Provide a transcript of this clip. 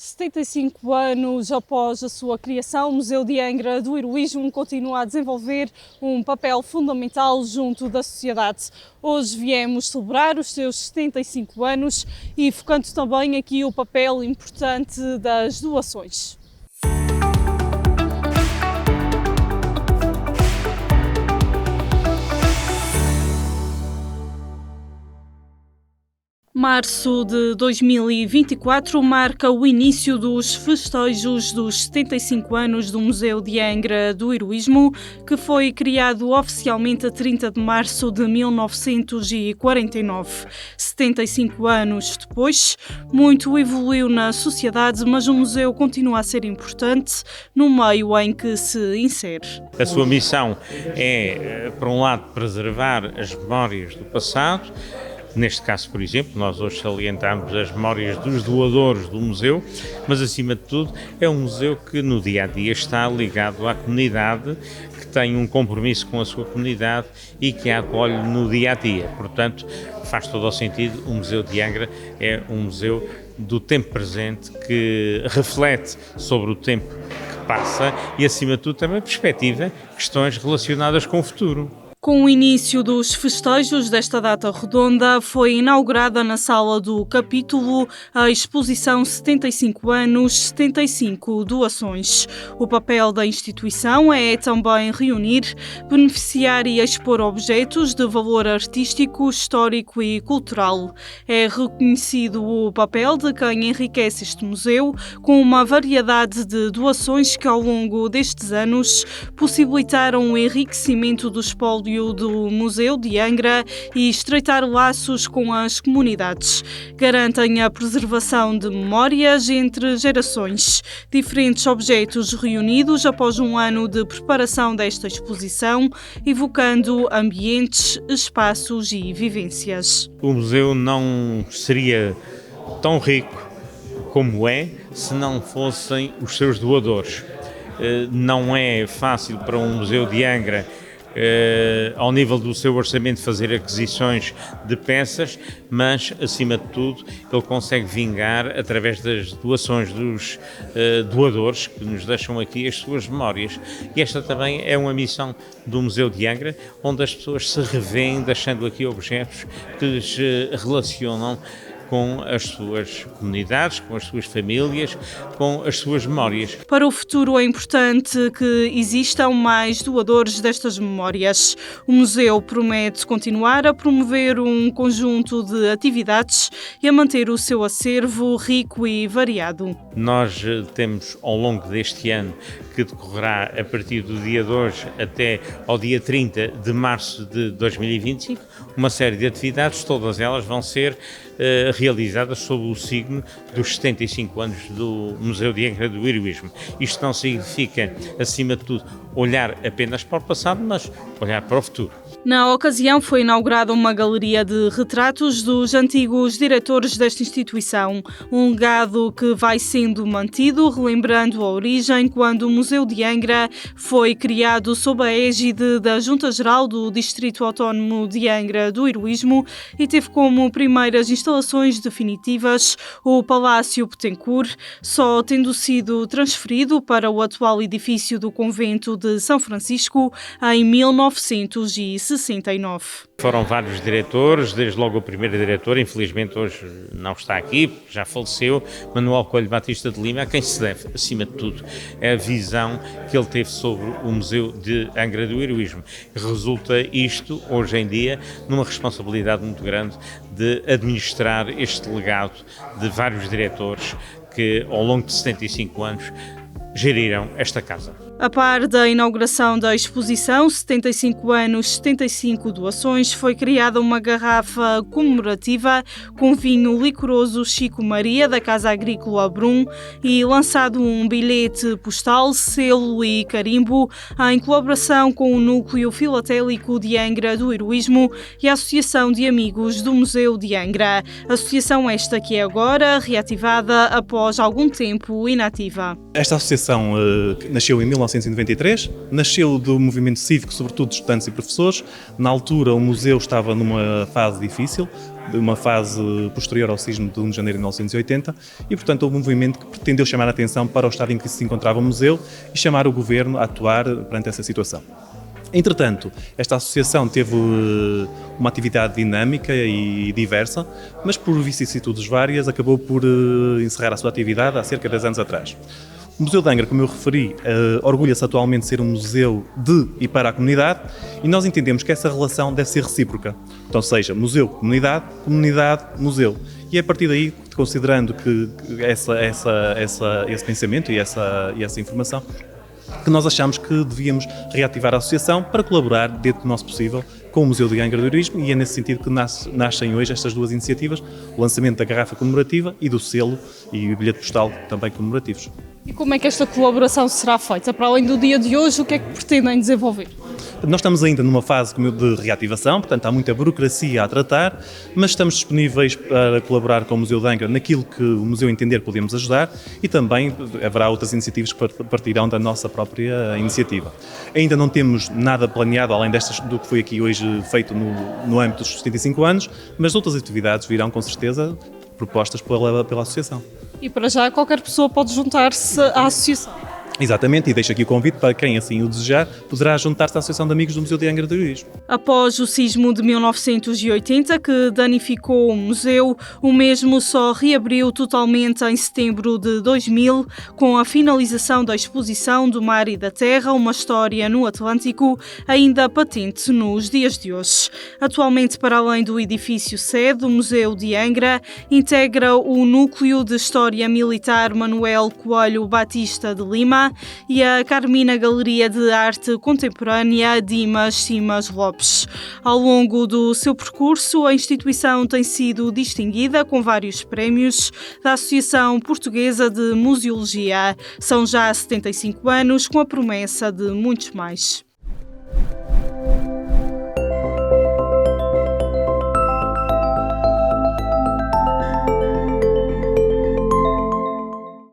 75 anos após a sua criação, o Museu de Angra do Heroísmo continua a desenvolver um papel fundamental junto da sociedade. Hoje viemos celebrar os seus 75 anos e focando também aqui o papel importante das doações. Março de 2024 marca o início dos festejos dos 75 anos do Museu de Angra do Heroísmo, que foi criado oficialmente a 30 de março de 1949. 75 anos depois, muito evoluiu na sociedade, mas o museu continua a ser importante no meio em que se insere. A sua missão é, por um lado, preservar as memórias do passado. Neste caso, por exemplo, nós hoje salientamos as memórias dos doadores do museu, mas acima de tudo é um museu que no dia-a-dia está ligado à comunidade, que tem um compromisso com a sua comunidade e que a acolhe no dia-a-dia. Portanto, faz todo o sentido, o Museu de Angra é um museu do tempo presente que reflete sobre o tempo que passa e, acima de tudo, também perspectiva questões relacionadas com o futuro. Com o início dos festejos desta data redonda, foi inaugurada na Sala do Capítulo a exposição 75 anos, 75 doações. O papel da instituição é também reunir, beneficiar e expor objetos de valor artístico, histórico e cultural. É reconhecido o papel de quem enriquece este museu com uma variedade de doações que ao longo destes anos possibilitaram o enriquecimento do espólio do Museu de Angra e estreitar laços com as comunidades. Garantem a preservação de memórias entre gerações. Diferentes objetos reunidos após um ano de preparação desta exposição, evocando ambientes, espaços e vivências. O museu não seria tão rico como é se não fossem os seus doadores. Não é fácil para um museu de Angra ao nível do seu orçamento fazer aquisições de peças, mas acima de tudo ele consegue vingar através das doações dos doadores que nos deixam aqui as suas memórias. E esta também é uma missão do Museu de Angra, onde as pessoas se revêem deixando aqui objetos que lhes relacionam com as suas comunidades, com as suas famílias, com as suas memórias. Para o futuro é importante que existam mais doadores destas memórias. O museu promete continuar a promover um conjunto de atividades e a manter o seu acervo rico e variado. Nós temos ao longo deste ano, que decorrerá a partir do dia 2 até ao dia 30 de março de 2025, uma série de atividades, todas elas vão ser realizadas sob o signo dos 75 anos do Museu de Angra do Heroísmo. Isto não significa, acima de tudo, olhar apenas para o passado, mas olhar para o futuro. Na ocasião foi inaugurada uma galeria de retratos dos antigos diretores desta instituição, um legado que vai sendo mantido, relembrando a origem quando o Museu de Angra foi criado sob a égide da Junta-Geral do Distrito Autónomo de Angra do Heroísmo e teve como primeiras instalações definitivas o Palácio Bettencourt, só tendo sido transferido para o atual edifício do Convento de São Francisco em 1969. Foram vários diretores, desde logo o primeiro diretor, infelizmente hoje não está aqui, já faleceu, Manuel Coelho Batista de Lima, a quem se deve, acima de tudo, a visão que ele teve sobre o Museu de Angra do Heroísmo. Resulta isto, hoje em dia, numa responsabilidade muito grande de administrar este legado de vários diretores que, ao longo de 75 anos, geriram esta casa. A par da inauguração da exposição 75 anos, 75 doações, foi criada uma garrafa comemorativa com vinho licoroso Chico Maria, da Casa Agrícola Brum, e lançado um bilhete postal, selo e carimbo, em colaboração com o Núcleo Filatélico de Angra do Heroísmo e a Associação de Amigos do Museu de Angra. Associação esta que é agora reativada após algum tempo inativa. Esta associação nasceu em 1993, nasceu do movimento cívico, sobretudo de estudantes e professores. Na altura o museu estava numa fase difícil, de uma fase posterior ao sismo de 1 de janeiro de 1980 e, portanto, houve um movimento que pretendeu chamar a atenção para o estado em que se encontrava o museu e chamar o governo a atuar perante essa situação. Entretanto, esta associação teve uma atividade dinâmica e diversa, mas por vicissitudes várias acabou por encerrar a sua atividade há cerca de 10 anos atrás. O Museu de Angra, como eu referi, orgulha-se atualmente de ser um museu de e para a comunidade e nós entendemos que essa relação deve ser recíproca. Então, seja museu-comunidade, comunidade-museu. E é a partir daí, considerando que esse pensamento e essa informação, que nós achamos que devíamos reativar a associação para colaborar, dentro do nosso possível, com o Museu de Angra do Heroísmo e é nesse sentido que nascem hoje estas duas iniciativas, o lançamento da garrafa comemorativa e do selo e o bilhete postal também comemorativos. E como é que esta colaboração será feita? Para além do dia de hoje, o que é que pretendem desenvolver? Nós estamos ainda numa fase de reativação, portanto há muita burocracia a tratar, mas estamos disponíveis para colaborar com o Museu de Angra naquilo que o museu entender que podemos ajudar e também haverá outras iniciativas que partirão da nossa própria iniciativa. Ainda não temos nada planeado, além do que foi aqui hoje feito no âmbito dos 75 anos, mas outras atividades virão com certeza propostas pela associação. E para já qualquer pessoa pode juntar-se à associação? Exatamente, e deixo aqui o convite para quem assim o desejar, poderá juntar-se à Associação de Amigos do Museu de Angra do Heroísmo. Após o sismo de 1980, que danificou o museu, o mesmo só reabriu totalmente em setembro de 2000, com a finalização da exposição do Mar e da Terra, uma história no Atlântico, ainda patente nos dias de hoje. Atualmente, para além do edifício sede, o Museu de Angra integra o Núcleo de História Militar Manuel Coelho Batista de Lima, e a Carmina Galeria de Arte Contemporânea Dimas Simas Lopes. Ao longo do seu percurso, a instituição tem sido distinguida com vários prémios da Associação Portuguesa de Museologia. São já 75 anos, com a promessa de muitos mais.